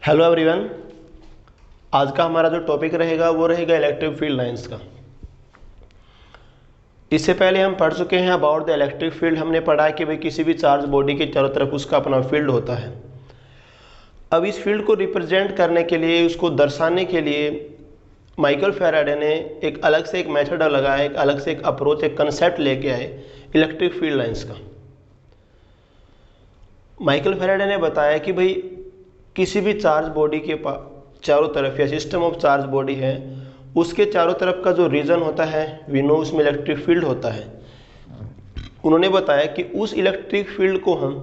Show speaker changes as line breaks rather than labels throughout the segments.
Hello everyone. आज का हमारा जो टॉपिक रहेगा वो रहेगा इलेक्ट्रिक फील्ड लाइंस का। इससे पहले हम पढ़ चुके हैं अबाउट द इलेक्ट्रिक फील्ड। हमने पढ़ा कि भाई किसी भी चार्ज बॉडी के चारों तरफ उसका अपना फील्ड होता है। अब इस फील्ड को रिप्रेजेंट करने के लिए, उसको दर्शाने के लिए माइकल फैराडे ने एक अलग से एक मेथड लगाया, एक अलग से एक अप्रोच, एक कंसेप्ट लेके आए इलेक्ट्रिक फील्ड लाइंस का। माइकल फैराडे ने बताया कि भाई किसी भी चार्ज बॉडी के चारों तरफ या सिस्टम ऑफ चार्ज बॉडी है, उसके चारों तरफ का जो रीजन होता है वी नो उसमें इलेक्ट्रिक फील्ड होता है। उन्होंने बताया कि उस इलेक्ट्रिक फील्ड को हम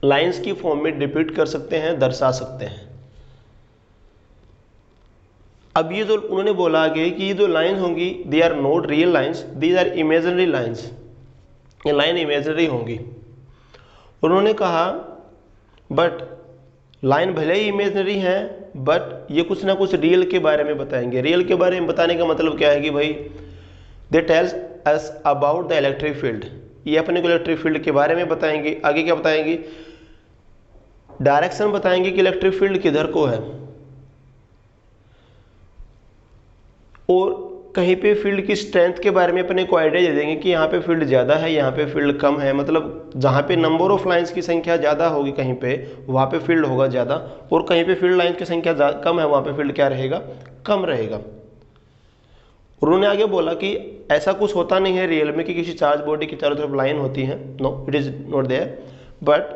लाइंस की फॉर्म में डिपिक्ट कर सकते हैं, दर्शा सकते हैं। अब ये जो उन्होंने बोला आगे कि ये जो लाइन होंगी they are not real lines, these are imaginary lines. ये लाइन इमेजिनरी होंगी। उन्होंने कहा बट लाइन भले ही इमेजिनरी है बट ये कुछ ना कुछ रियल के बारे में बताएंगे। रियल के बारे में बताने का मतलब क्या है कि भाई they tells us about the electric field. ये अपने को इलेक्ट्रिक फील्ड के बारे में बताएंगे। आगे क्या बताएंगे? डायरेक्शन बताएंगे कि इलेक्ट्रिक फील्ड किधर को है, और कहीं पे फील्ड की स्ट्रेंथ के बारे में अपने को आइडिया दे देंगे कि यहाँ पे फील्ड ज़्यादा है, यहाँ पे फील्ड कम है। मतलब जहाँ पे नंबर ऑफ लाइंस की संख्या ज़्यादा होगी कहीं पे वहाँ पे फील्ड होगा ज़्यादा, और कहीं पे फील्ड लाइंस की संख्या कम है वहाँ पे फील्ड क्या रहेगा? कम रहेगा। उन्होंने आगे बोला कि ऐसा कुछ होता नहीं है रियल में कि किसी चार्ज बॉडी की चारों तरफ लाइन होती है। No, it is not there, but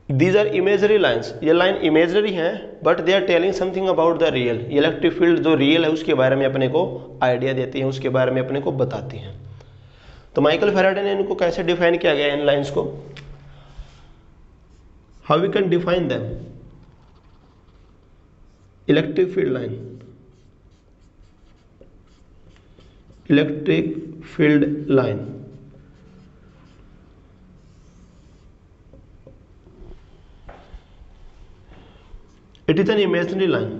these are imagery lines. ये लाइन इमेजरी हैं but they are telling something about the real. Electric field जो रियल है उसके बारे में अपने को आइडिया देती हैं, उसके बारे में अपने को बताती हैं। तो माइकल फैराडे ने इनको कैसे डिफाइन किया गया इन लाइन्स को? How we can define them? Electric field line, electric field line it is an imaginary line.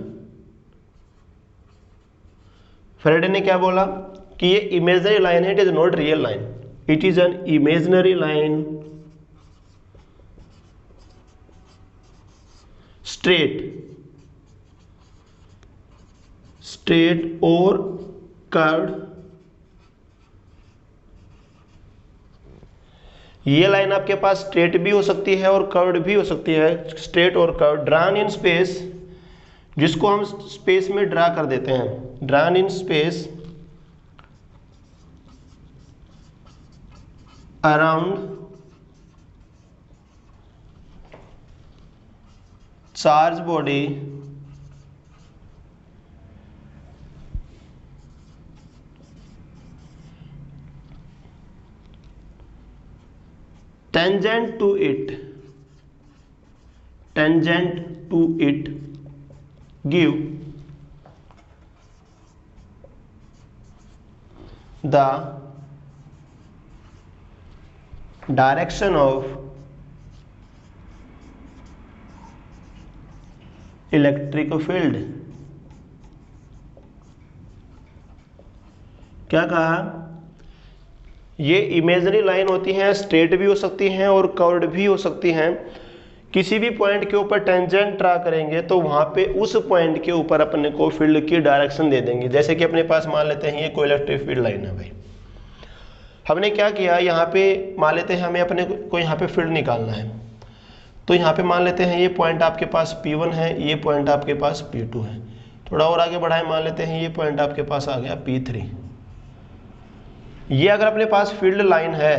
Faraday ने क्या बोला कि ये इमेजिनरी लाइन है, it is not real line. It is an imaginary line, straight और curved. ये line आपके पास स्ट्रेट भी हो सकती है और कर्व्ड भी हो सकती है। स्ट्रेट और कर्व्ड, ड्रॉन इन स्पेस, जिसको हम स्पेस में ड्रा कर देते हैं। Drawn in space around charge body tangent to it give the direction of electric field। क्या कहा? ये इमेजिनरी लाइन होती हैं, स्ट्रेट भी हो सकती हैं और कर्व्ड भी हो सकती हैं। किसी भी पॉइंट के ऊपर टेंजेंट ड्रा करेंगे तो वहाँ पे उस पॉइंट के ऊपर अपने को फील्ड की डायरेक्शन दे देंगे। जैसे कि अपने पास मान लेते हैं ये कोई इलेक्ट्रिक फील्ड लाइन है भाई। हमने क्या किया, यहाँ पे मान लेते हैं हमें अपने को यहाँ पे फील्ड निकालना है। तो यहाँ पे मान लेते हैं ये पॉइंट आपके पास P1 है, ये पॉइंट आपके पास P2 है। थोड़ा और आगे बढ़ाएं, मान लेते हैं ये पॉइंट आपके पास आ गया P3। ये अगर अपने पास फील्ड लाइन है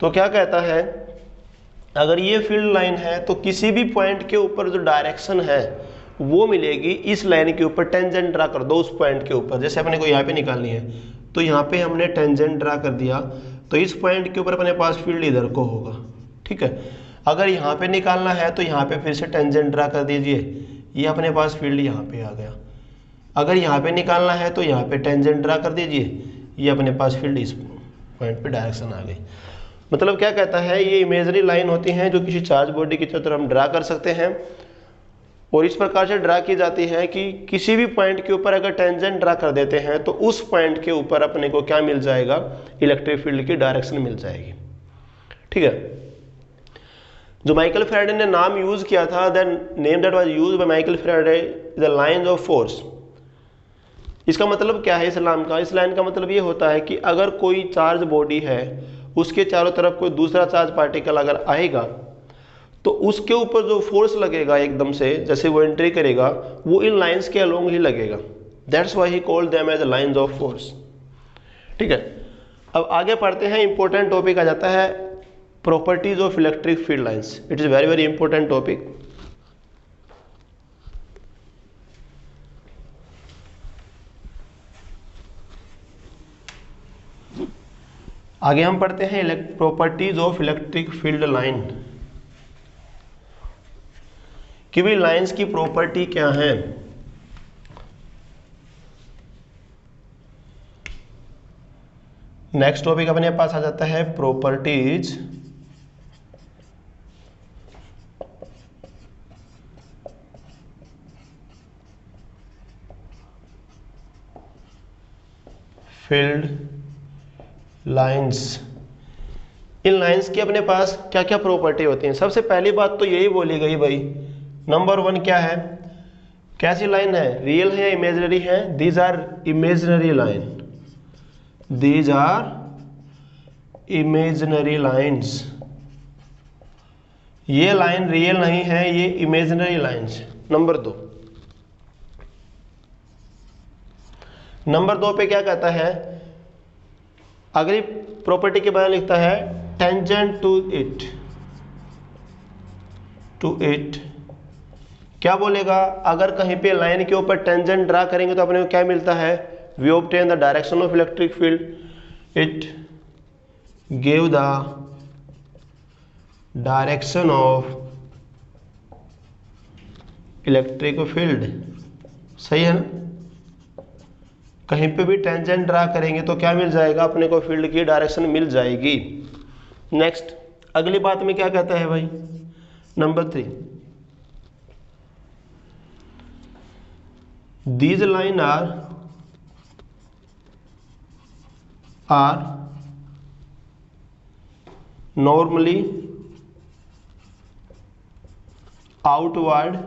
तो क्या कहता है, अगर ये फील्ड लाइन है तो किसी भी पॉइंट के ऊपर जो डायरेक्शन है वो मिलेगी इस लाइन के ऊपर। टेंजेंट ड्रा कर दो उस पॉइंट के ऊपर। जैसे अपने को यहाँ पे निकालनी है तो यहाँ पे हमने टेंजेंट ड्रा कर दिया तो इस पॉइंट के ऊपर अपने पास फील्ड इधर को होगा। ठीक है, अगर यहाँ पे निकालना है तो यहाँ पे फिर से टेंजेंट ड्रा कर दीजिए, ये अपने पास फील्ड यहाँ पे आ गया। अगर यहाँ पे निकालना है तो यहाँ पे टेंजेंट ड्रा कर दीजिए, ये अपने पास फील्ड इस पॉइंट पे डायरेक्शन आ गई। मतलब क्या कहता है, ये इमेजरी लाइन होती हैं जो किसी चार्ज बॉडी की तरफ हम ड्रा कर सकते हैं, और इस प्रकार से ड्रा की जाती है कि किसी भी पॉइंट के ऊपर अगर टेंजेंट ड्रा कर देते हैं तो उस पॉइंट के ऊपर अपने को क्या मिल जाएगा? इलेक्ट्रिक फील्ड की डायरेक्शन मिल जाएगी। ठीक है, जो माइकल फैराडे ने नाम यूज किया था, the name that was used by Michael Faraday the lines of force. इसका मतलब क्या है इस लाइन का? इस लाइन का मतलब ये होता है कि अगर कोई चार्ज बॉडी है, उसके चारों तरफ कोई दूसरा चार्ज पार्टिकल अगर आएगा तो उसके ऊपर जो फोर्स लगेगा एकदम से, जैसे वो एंट्री करेगा, वो इन लाइंस के अलोंग ही लगेगा। That's why he called them as lines of force. ठीक है, अब आगे पढ़ते हैं। इंपॉर्टेंट टॉपिक आ जाता है properties of electric field lines. It is very very important topic. आगे हम पढ़ते हैं properties of electric field line, कि भी लाइंस की प्रॉपर्टी क्या है। नेक्स्ट टॉपिक अपने पास आ जाता है प्रॉपर्टीज फील्ड लाइंस। इन लाइंस की अपने पास क्या क्या प्रॉपर्टी होती हैं? सबसे पहली बात तो यही बोली गई भाई, नंबर 1 क्या है? कैसी लाइन है? रियल है या इमेजिनरी है? These are imaginary line, these are imaginary lines. ये लाइन रियल नहीं है, ये इमेजिनरी लाइंस। नंबर 2, नंबर 2 पे क्या कहता है? अगली प्रॉपर्टी के बारे में लिखता है टेंजेंट टू इट। क्या बोलेगा? अगर कहीं पे लाइन के ऊपर टेंजेंट ड्रा करेंगे तो अपने को क्या मिलता है? We obtain the direction of electric field, it give the direction of electric field. सही है ना? कहीं पे भी टेंजेंट ड्रा करेंगे तो क्या मिल जाएगा? अपने को फील्ड की डायरेक्शन मिल जाएगी। नेक्स्ट, अगली बात में क्या कहता है भाई? Number 3, these line are normally outward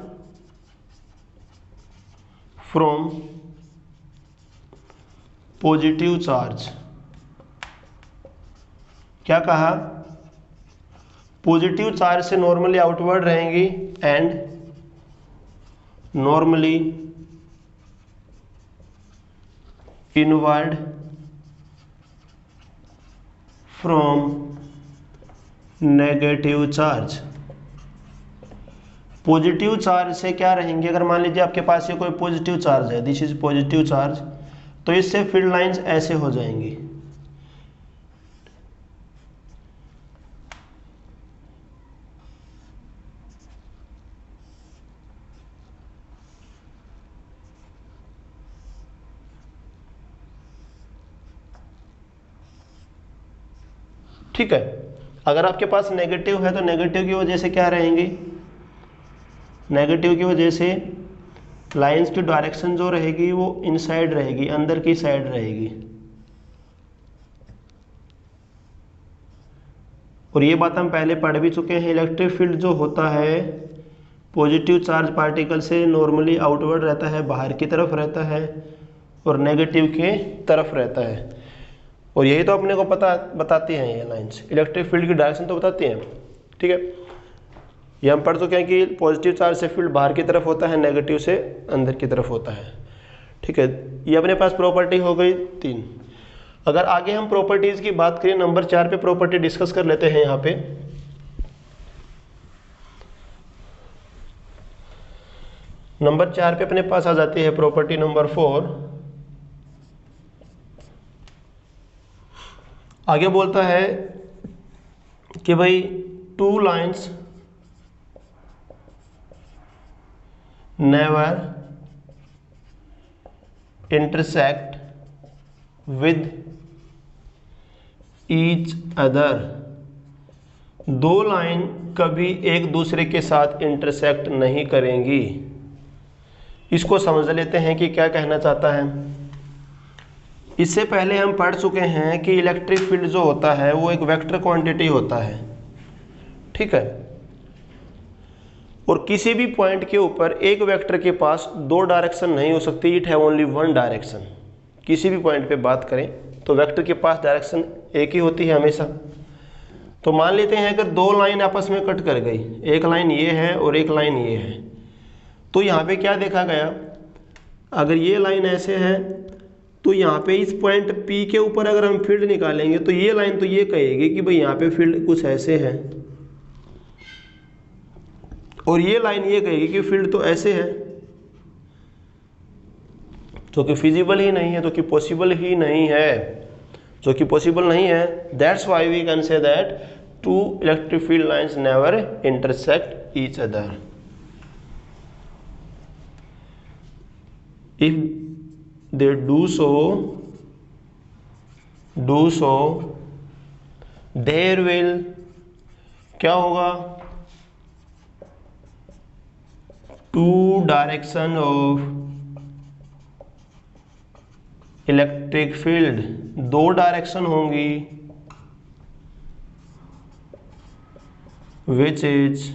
from positive charge. क्या कहा? पॉजिटिव चार्ज से नॉर्मली आउटवर्ड रहेंगी and normally inward from negative charge. Positive charge से क्या रहेंगे? अगर मान लीजिए आपके पास ये कोई पॉजिटिव चार्ज है, दिस इज पॉजिटिव चार्ज, तो इससे फील्ड लाइंस ऐसे हो जाएंगी। ठीक है, अगर आपके पास नेगेटिव है तो नेगेटिव की वजह से क्या रहेंगी? नेगेटिव की वजह से लाइंस की डायरेक्शन जो रहेगी वो इनसाइड रहेगी, अंदर की साइड रहेगी। और ये बात हम पहले पढ़ भी चुके हैं। इलेक्ट्रिक फील्ड जो होता है पॉजिटिव चार्ज पार्टिकल से नॉर्मली आउटवर्ड रहता है, बाहर की तरफ रहता है, और नेगेटिव के तरफ रहता है। और यही तो अपने को बताती हैं ये लाइंस, इलेक्ट्रिक फील्ड की डायरेक्शन तो बताती हैं। ठीक है, ये हम पढ़ चुके हैं कि पॉजिटिव चार्ज से फील्ड बाहर की तरफ होता है, नेगेटिव से अंदर की तरफ होता है। ठीक है, ये अपने पास प्रॉपर्टी हो गई 3। अगर आगे हम प्रॉपर्टीज की बात करें, नंबर 4 पे प्रॉपर्टी डिस्कस कर लेते हैं। यहाँ पे नंबर 4 पे अपने पास आ जाती है प्रॉपर्टी नंबर 4। आगे बोलता है कि भाई two lines never intersect with each other. दो लाइन कभी एक दूसरे के साथ इंटरसेक्ट नहीं करेंगी। इसको समझ लेते हैं कि क्या कहना चाहता है। इससे पहले हम पढ़ चुके हैं कि इलेक्ट्रिक फील्ड जो होता है वो एक वेक्टर क्वांटिटी होता है। ठीक है, और किसी भी पॉइंट के ऊपर एक वेक्टर के पास दो डायरेक्शन नहीं हो सकती, it have only one direction. किसी भी पॉइंट पे बात करें तो वेक्टर के पास डायरेक्शन एक ही होती है हमेशा। तो मान लेते हैं अगर दो लाइन आपस में कट कर गई, एक लाइन ये है और एक लाइन ये है, तो यहाँ पे क्या देखा गया, अगर ये लाइन ऐसे है तो यहाँ पे इस पॉइंट P के ऊपर अगर हम फील्ड निकालेंगे तो ये लाइन तो ये कहेगी कि भाई यहाँ पे फील्ड कुछ ऐसे है, और ये लाइन ये कहेगी कि फील्ड तो ऐसे है, जो कि फिजिबल ही नहीं है, जो कि पॉसिबल ही नहीं है, जो कि पॉसिबल नहीं है। That's why we can say that two electric field lines never intersect each other. If they do so, there will क्या होगा, two direction of electric field, दो डायरेक्शन होंगी, which is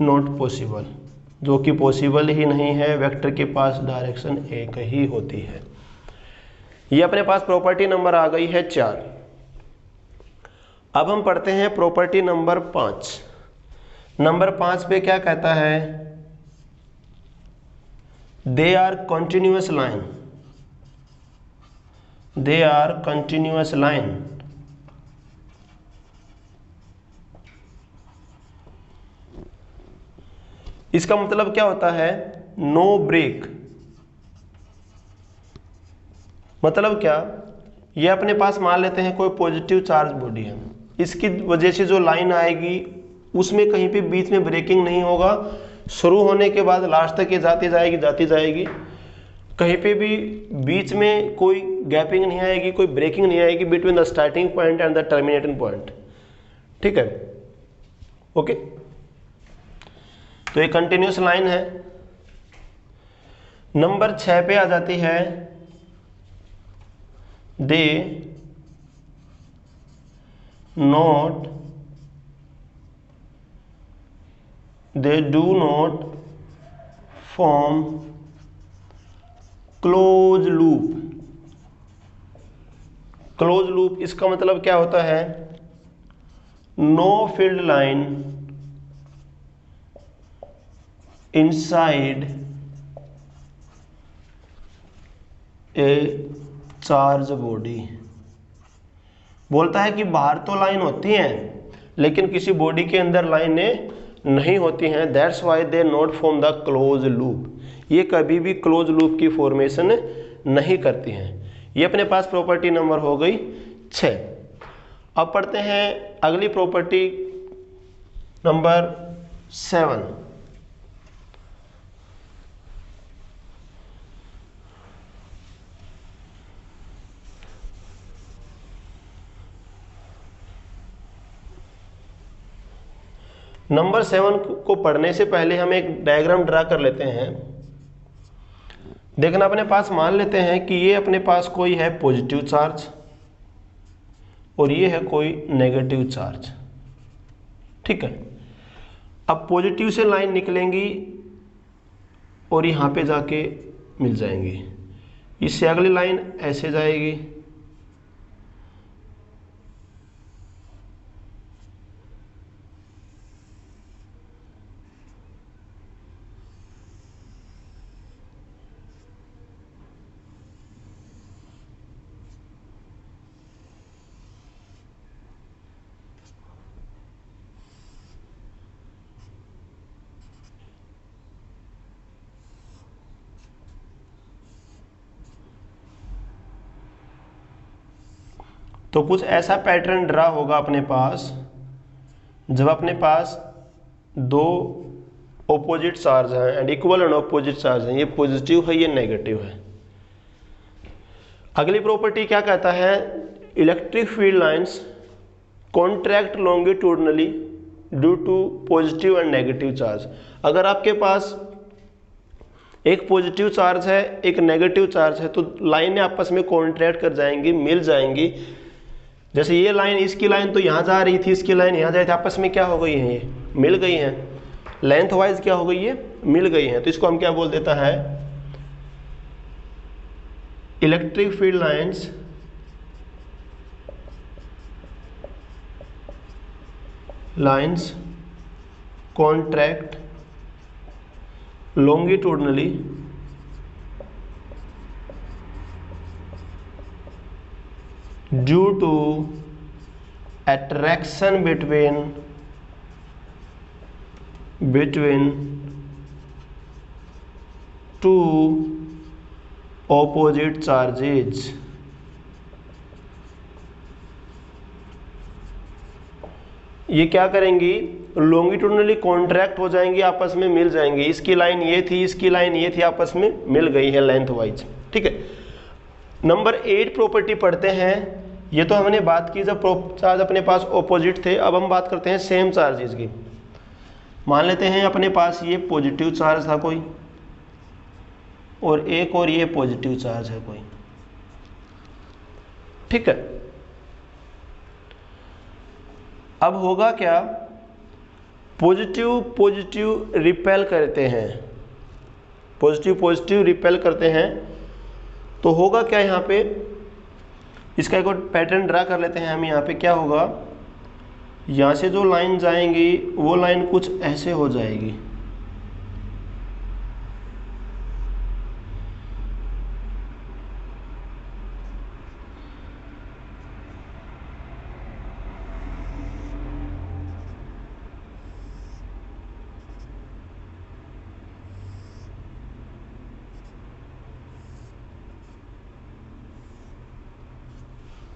not possible, जो कि possible ही नहीं है, vector के पास direction एक ही होती है। ये अपने पास प्रॉपर्टी नंबर आ गई है 4। अब हम पढ़ते हैं प्रॉपर्टी नंबर 5। नंबर 5 पे क्या कहता है, they are continuous line, they are continuous line इसका मतलब क्या होता है, नो ब्रेक। मतलब क्या, ये अपने पास मान लेते हैं कोई पॉजिटिव चार्ज बॉडी है, इसकी वजह से जो लाइन आएगी उसमें कहीं पे बीच में ब्रेकिंग नहीं होगा, शुरू होने के बाद लास्ट तक ये जाती जाएगी, कहीं पे भी बीच में कोई गैपिंग नहीं आएगी, कोई ब्रेकिंग नहीं आएगी between the starting point and the terminating point. ठीक है, ओके। तो ये कंटिन्यूअस लाइन है। नंबर 6 पे आ जाती है, they do not form close loop. Close loop इसका मतलब क्या होता है, know field line inside a charge body। बोलता है कि बाहर तो लाइन होती हैं लेकिन किसी बॉडी के अंदर लाइनें नहीं होती हैं, that's why they not form the close loop. ये कभी भी क्लोज लूप की फॉर्मेशन नहीं करती हैं। ये अपने पास प्रॉपर्टी नंबर हो गई 6। अब पढ़ते हैं अगली प्रॉपर्टी नंबर 7। नंबर 7 को पढ़ने से पहले हम एक डायग्राम ड्रा कर लेते हैं। देखना, अपने पास मान लेते हैं कि ये अपने पास कोई है पॉजिटिव चार्ज और ये है कोई नेगेटिव चार्ज। ठीक है, अब पॉजिटिव से लाइन निकलेंगी और यहाँ पे जाके मिल जाएंगी, इससे अगली लाइन ऐसे जाएगी, तो कुछ ऐसा पैटर्न ड्रा होगा अपने पास जब अपने पास दो ऑपोजिट चार्ज हैं and equal and opposite charge हैं, ये पॉजिटिव है ये नेगेटिव है। अगली प्रॉपर्टी क्या कहता है, electric field lines contract longitudinally due to positive and negative charge. अगर आपके पास एक पॉजिटिव चार्ज है एक नेगेटिव चार्ज है तो लाइनें आपस में कॉन्ट्रैक्ट कर जाएंगी, मिल जाएंगी, जैसे ये लाइन, इसकी लाइन तो यहाँ जा रही थी, इसकी लाइन यहाँ जा रही थी, आपस में क्या हो गई है, ये मिल गई हैं, लेंथ वाइज क्या हो गई है, मिल गई हैं। तो इसको हम क्या बोल देता है, electric field lines contract longitudinally due to attraction between two opposite charges। ये क्या करेंगी, लॉन्गिट्यूडनली कॉन्ट्रैक्ट हो जाएंगी, आपस में मिल जाएंगे। इसकी लाइन ये थी, इसकी लाइन ये थी, आपस में मिल गई है लेंथ वाइज। ठीक है, नंबर 8 प्रॉपर्टी पढ़ते हैं। ये तो हमने बात की जब चार्ज अपने पास ऑपोजिट थे। अब हम बात करते हैं सेम चार्जेस की। मान लेते हैं अपने पास ये पॉजिटिव चार्ज था कोई, और एक और ये पॉजिटिव चार्ज है कोई। ठीक है, अब होगा क्या, पॉजिटिव पॉजिटिव रिपेल करते हैं, पॉजिटिव पॉजिटिव रिपेल करते हैं। तो होगा क्या यहाँ पे, इसका एक और पैटर्न ड्रा कर लेते हैं हम। यहाँ पे क्या होगा, यहाँ से जो लाइन जाएंगी वो लाइन कुछ ऐसे हो जाएगी।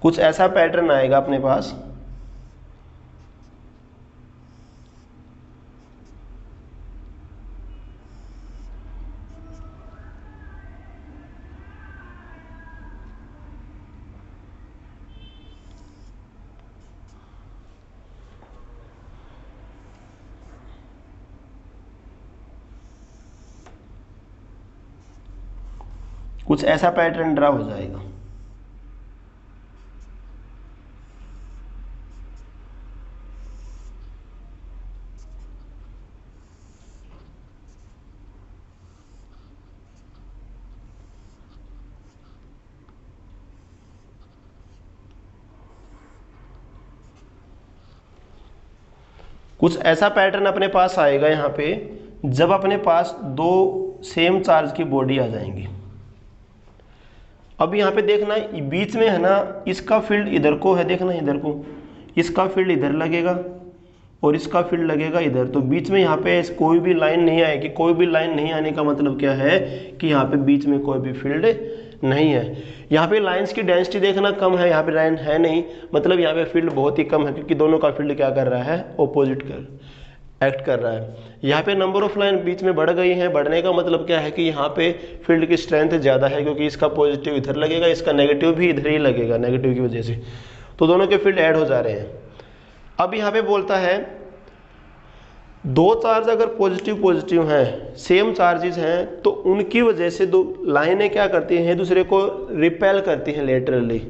कुछ ऐसा पैटर्न आएगा अपने पास। कुछ ऐसा पैटर्न ड्रा हो जाएगा। कुछ ऐसा पैटर्न अपने पास आएगा यहाँ पे, जब अपने पास दो सेम चार्ज की बॉडी आ जाएंगी। अब यहाँ पे देखना बीच में है ना, इसका फील्ड इधर को है, देखना इधर को, इसका फील्ड इधर लगेगा और इसका फील्ड लगेगा इधर। तो बीच में यहाँ पे कोई भी लाइन नहीं आएगी। कोई भी लाइन नहीं आने का मतलब क्या है कि यहाँ पे बीच में कोई भी फील्ड नहीं है। यहाँ पे लाइंस की डेंसिटी देखना कम है, यहाँ पे लाइन है नहीं, मतलब यहाँ पे फील्ड बहुत ही कम है, क्योंकि दोनों का फील्ड क्या कर रहा है, ऑपोजिट एक्ट कर रहा है। यहाँ पे नंबर ऑफ लाइन बीच में बढ़ गई है। बढ़ने का मतलब क्या है कि यहाँ पे फील्ड की स्ट्रेंथ ज़्यादा है, क्योंकि इसका पॉजिटिव इधर लगेगा, इसका नेगेटिव भी इधर ही लगेगा, नेगेटिव की वजह से। तो दोनों के फील्ड ऐड हो जा रहे हैं। अब यहाँ पे बोलता है दो चार्ज अगर पॉजिटिव पॉजिटिव हैं, सेम चार्जेस हैं, तो उनकी वजह से दो लाइनें क्या करती हैं, दूसरे को रिपेल करती हैं लेटरली।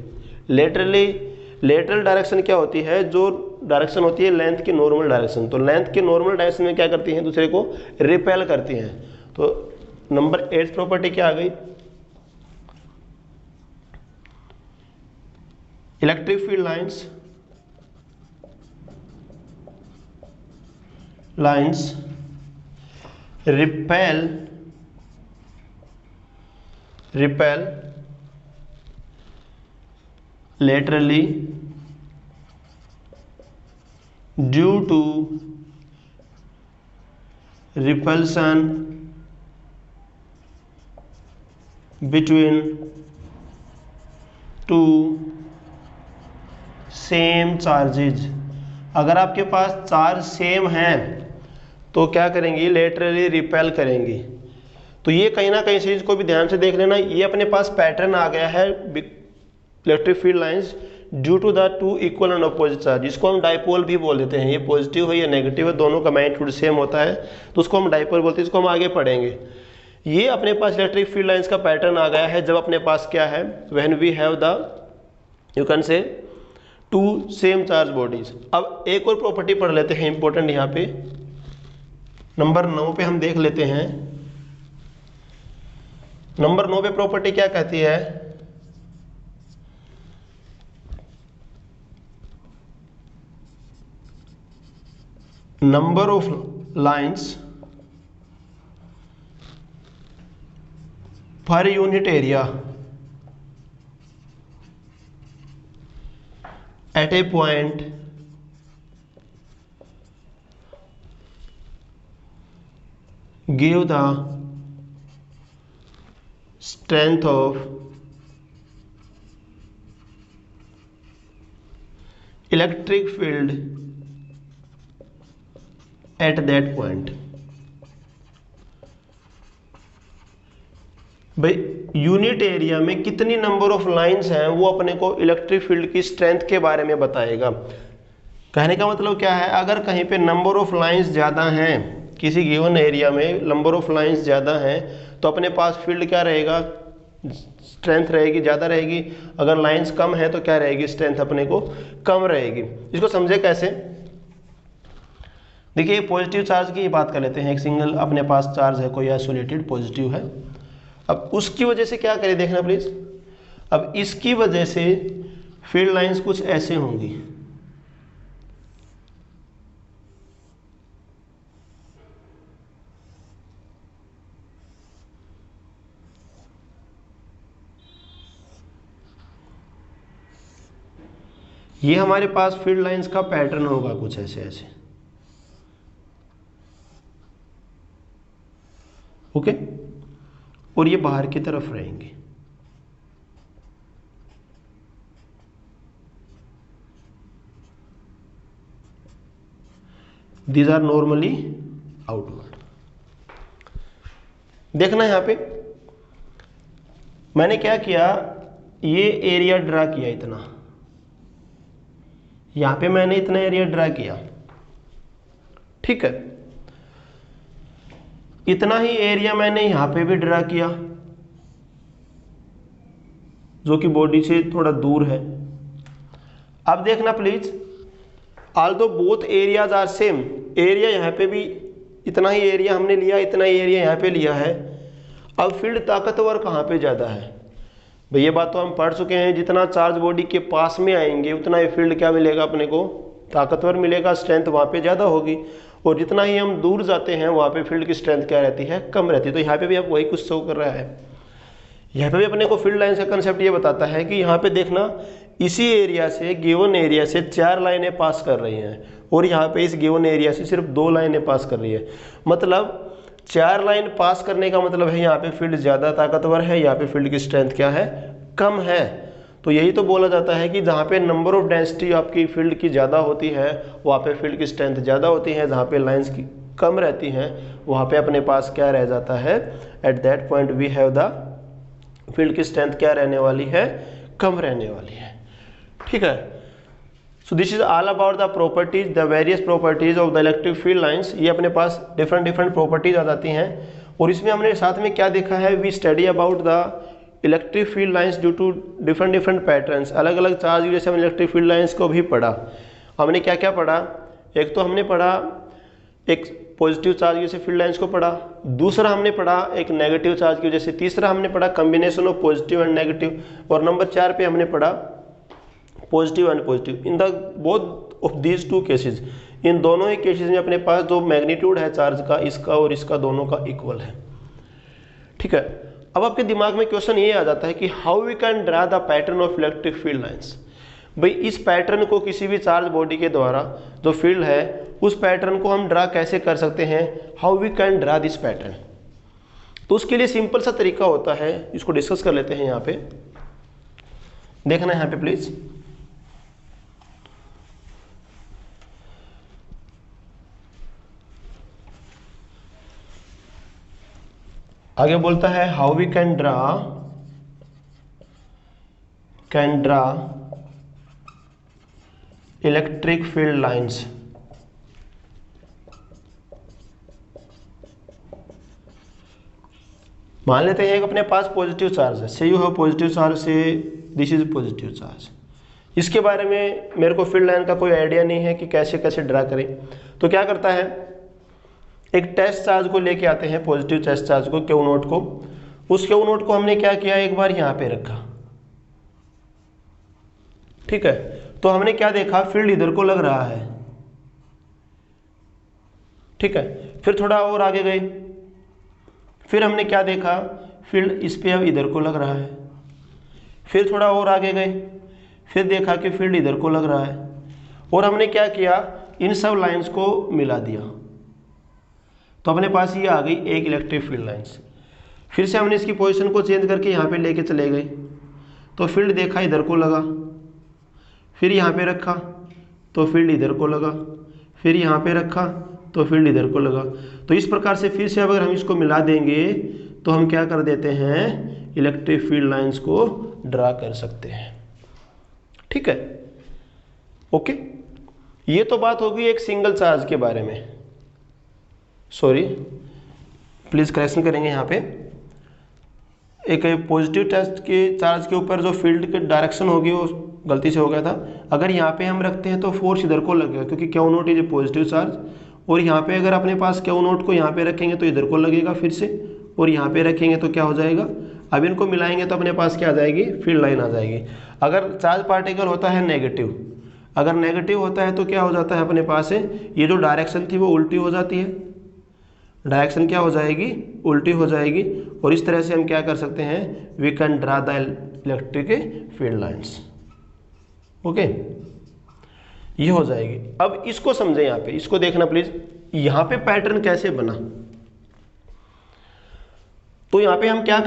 लेटरल डायरेक्शन क्या होती है, जो डायरेक्शन होती है लेंथ की नॉर्मल डायरेक्शन। तो लेंथ के नॉर्मल डायरेक्शन में क्या करती हैं, दूसरे को रिपेल करती हैं। तो नंबर 8 प्रॉपर्टी क्या आ गई, electric field lines repel laterally due to repulsion between two same charges। अगर आपके पास चार्ज सेम हैं तो क्या करेंगी, लेटरली रिपेल करेंगी। तो ये कहीं ना कहीं चीज को भी ध्यान से देख लेना। ये अपने पास पैटर्न आ गया है electric field lines due to the two equal and opposite charge, जिसको हम डाइपोल भी बोल देते हैं। ये पॉजिटिव है, ये नेगेटिव है, दोनों का मैग्नीट्यूड सेम होता है, तो उसको हम डाइपोल बोलते हैं। इसको हम आगे पढ़ेंगे। ये अपने पास इलेक्ट्रिक फील्ड लाइंस का पैटर्न आ गया है जब अपने पास क्या है, when we have the, you can say two same charge bodies. अब एक और प्रॉपर्टी पढ़ लेते हैं इंपॉर्टेंट, यहाँ पे नंबर 9 पे हम देख लेते हैं। नंबर 9 पे प्रॉपर्टी क्या कहती है, number of lines per unit area at a point give the strength of electric field at that point। भाई यूनिट एरिया में कितनी नंबर ऑफ लाइंस हैं वो अपने को इलेक्ट्रिक फील्ड की स्ट्रेंथ के बारे में बताएगा। कहने का मतलब क्या है, अगर कहीं पे नंबर ऑफ लाइंस ज़्यादा हैं, किसी गिवन एरिया में नंबर ऑफ लाइंस ज़्यादा हैं, तो अपने पास फील्ड क्या रहेगा, स्ट्रेंथ रहेगी, ज़्यादा रहेगी। अगर लाइंस कम है तो क्या रहेगी, स्ट्रेंथ अपने को कम रहेगी। इसको समझे कैसे, देखिए पॉजिटिव चार्ज की बात कर लेते हैं। एक सिंगल अपने पास चार्ज है, कोई आइसोलेटेड पॉजिटिव है। अब उसकी वजह से क्या करें, देखना प्लीज। अब इसकी वजह से फील्ड लाइंस कुछ ऐसे होंगी, ये हमारे पास फील्ड लाइंस का पैटर्न होगा कुछ ऐसे ऐसे, ओके। और ये बाहर की तरफ रहेंगे। These are normally outward. देखना यहां पे मैंने क्या किया, ये एरिया ड्रा किया इतना, यहां पे मैंने इतना एरिया ड्रा किया, ठीक है। इतना ही एरिया मैंने यहां पे भी ड्रा किया, जो कि बॉडी से थोड़ा दूर है। अब देखना please, although both areas are same, area यहां पे भी इतना ही एरिया हमने लिया, इतना ही एरिया यहां पे लिया है। अब फील्ड ताकतवर कहां पे ज्यादा है, भाई ये बात तो हम पढ़ चुके हैं, जितना चार्ज बॉडी के पास में आएंगे उतना ही फील्ड क्या मिलेगा, अपने को ताकतवर मिलेगा, स्ट्रेंथ वहां पे ज्यादा होगी। और जितना ही हम दूर जाते हैं वहां पे फील्ड की स्ट्रेंथ क्या रहती है, कम रहती है। तो यहाँ पे भी आप वही कुछ शो कर रहा है। यहाँ पे भी अपने को फील्ड लाइन का कंसेप्ट ये बताता है कि यहाँ पे देखना, इसी एरिया से, गिवन एरिया से 4 लाइनें पास कर रही हैं, और यहाँ पे इस गिवन एरिया से सिर्फ 2 लाइनें पास कर रही है। मतलब 4 लाइन पास करने का मतलब है यहाँ पे फील्ड ज्यादा ताकतवर है, यहाँ पे फील्ड की स्ट्रेंथ क्या है, कम है। तो यही तो बोला जाता है कि जहाँ पे नंबर ऑफ डेंसिटी आपकी फील्ड की ज़्यादा होती है वहाँ पे फील्ड की स्ट्रेंथ ज़्यादा होती है, जहाँ पे लाइंस की कम रहती हैं वहाँ पे अपने पास क्या रह जाता है, at that point we have the field की स्ट्रेंथ क्या रहने वाली है, कम रहने वाली है, ठीक है। So this is all about the properties, the various properties of the electric field lines. ये अपने पास डिफरेंट प्रॉपर्टीज आ जाती हैं। और इसमें हमने साथ में क्या देखा है, we study about the electric field lines due to different patterns. अलग अलग चार्ज की वजह से हमने इलेक्ट्रिक फील्ड लाइंस को भी पढ़ा। हमने क्या क्या पढ़ा, एक तो हमने पढ़ा एक पॉजिटिव चार्ज की वजह से फील्ड लाइंस को पढ़ा, दूसरा हमने पढ़ा एक नेगेटिव चार्ज की वजह से, तीसरा हमने पढ़ा combination of positive and negative, और नंबर 4 पे हमने पढ़ा positive and positive. In the both of these 2 cases, इन दोनों ही केसेज में अपने पास जो मैग्नीट्यूड है चार्ज का, इसका और इसका दोनों का इक्वल है, ठीक है। अब आपके दिमाग में क्वेश्चन ये आ जाता है कि how we can draw the pattern of electric field lines. भाई इस पैटर्न को किसी भी चार्ज बॉडी के द्वारा जो फील्ड है उस पैटर्न को हम ड्रा कैसे कर सकते हैं, how we can draw this pattern. तो उसके लिए सिंपल सा तरीका होता है, इसको डिस्कस कर लेते हैं। यहाँ पे देखना यहाँ पे प्लीज, आगे बोलता है how we can draw electric field lines. मान लेते हैं कि अपने पास पॉजिटिव चार्ज है, से यू हैव पॉजिटिव चार्ज, से दिस इज पॉजिटिव चार्ज, इसके बारे में मेरे को फील्ड लाइन का कोई आइडिया नहीं है कि कैसे कैसे ड्रा करें। तो क्या करता है, एक टेस्ट चार्ज को लेके आते हैं, पॉजिटिव टेस्ट चार्ज को, क्यू नोट को। उस क्यू नोट को हमने क्या किया, एक बार यहाँ पे रखा, ठीक है। तो हमने क्या देखा, फील्ड इधर को लग रहा है, ठीक है। फिर थोड़ा और आगे गए, फिर हमने क्या देखा, फील्ड इस पे अब इधर को लग रहा है। फिर थोड़ा और आगे गए, फिर देखा कि फील्ड इधर को लग रहा है। और हमने क्या किया, इन सब लाइंस को मिला दिया, तो अपने पास ये आ गई एक इलेक्ट्रिक फील्ड लाइंस। फिर से हमने इसकी पोजीशन को चेंज करके यहाँ पे लेके चले गए, तो फील्ड देखा इधर को लगा, फिर यहाँ पे रखा तो फील्ड इधर को लगा, फिर यहाँ पे रखा तो फील्ड इधर को लगा। तो इस प्रकार से फिर से अगर हम इसको मिला देंगे तो हम क्या कर देते हैं, इलेक्ट्रिक फील्ड लाइंस को ड्रा कर सकते हैं, ठीक है, ओके। ये तो बात होगी एक सिंगल चार्ज के बारे में, सॉरी प्लीज करेक्शन करेंगे यहाँ पे। एक पॉजिटिव टेस्ट के चार्ज के ऊपर जो फील्ड की डायरेक्शन होगी वो गलती से हो गया था। अगर यहाँ पे हम रखते हैं तो फोर्स इधर को लगेगा, क्योंकि Q note is a positive charge. और यहाँ पे अगर अपने पास क्यू नोट को यहाँ पे रखेंगे तो इधर को लगेगा फिर से, और यहाँ पे रखेंगे तो क्या हो जाएगा, अब इनको मिलाएंगे तो अपने पास क्या आ जाएगी, फील्ड लाइन आ जाएगी। अगर चार्ज पार्टिकल होता है नेगेटिव, अगर नेगेटिव होता है तो क्या हो जाता है अपने पास है, ये जो डायरेक्शन थी वो उल्टी हो जाती है, डायरेक्शन क्या हो जाएगी, उल्टी हो जाएगी। और इस तरह से हम क्या कर सकते हैं, we can draw the electric field lines, okay, ये हो जाएगी। अब इसको समझे, यहाँ पे इसको देखना प्लीज, यहाँ पे पैटर्न कैसे बना। तो यहाँ पे हम क्या